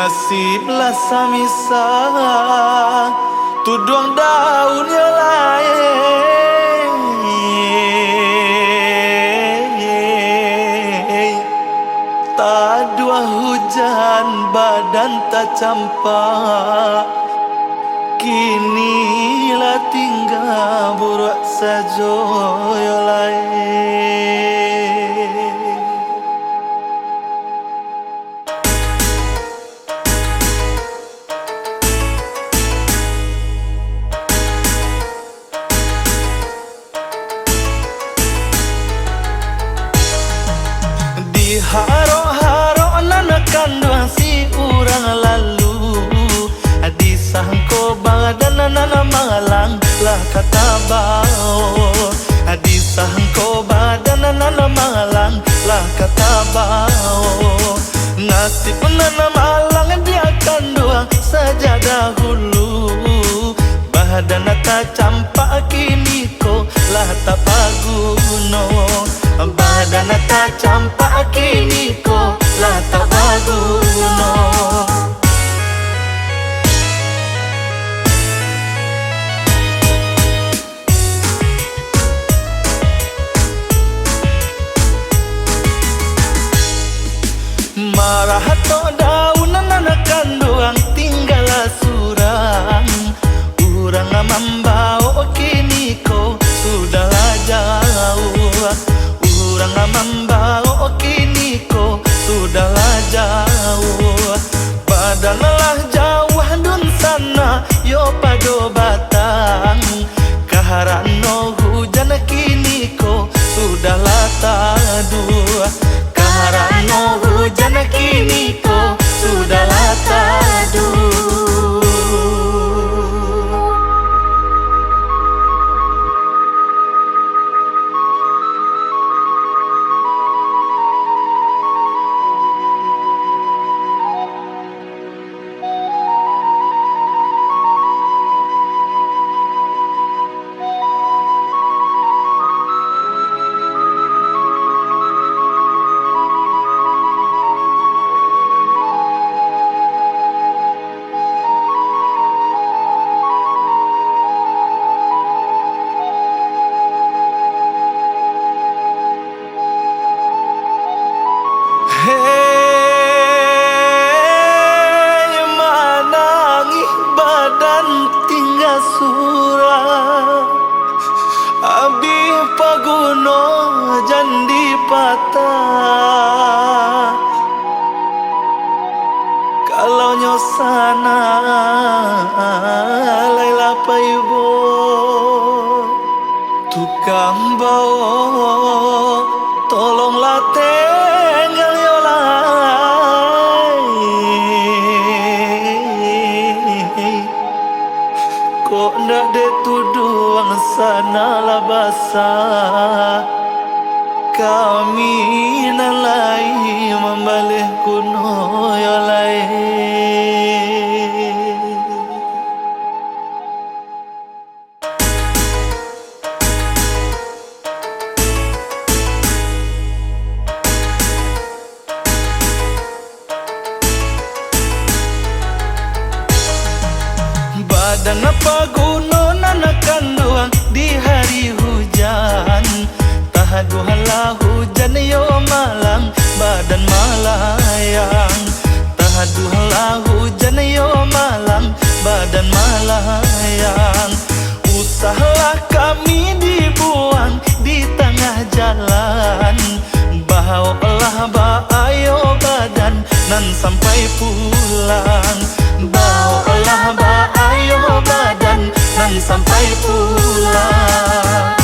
Nasib lah samisah Tuduang daun ya lain Tak dua hujan badan tak campak Kini lah tinggal burak saja ya lain Haro-haro nanakan doang si urang lalu Adi sangko badan nana malang lah kata bau Adi sangko badan nana malang lah kata bau Nasib nana malang dia kan doang saja dahulu Badan tak campak kini ko lah tak paguno Badan tak campak kini ko lah tak baguno Marah to daun nanakan doang tinggal surang Urang mambau kini ko sudahlah jauh Urang mambau kini ko sudahlah jauh Badanlah jauh dun sana yo pado batang Kaharano hujan kini ko sudahlah tadu Kaharano hujan kini ko sudahlah tadu Abi paguno jandi patah Kalau nyosana Laila paibo Tukang bawa Tolonglah tinggal yolai Kok ndak de tuduang sana lah basah Kami nalai membalik kuno yolai Badan apa guna nanakan doang di hari hujan Tahaduhalah hujan yo malang badan malayang Tahaduhalah hujan yo malang badan malayang Usahalah kami dibuang di tengah jalan Bawalah baayo badan nan sampai pulang Bawalah baayo badan nan sampai pulang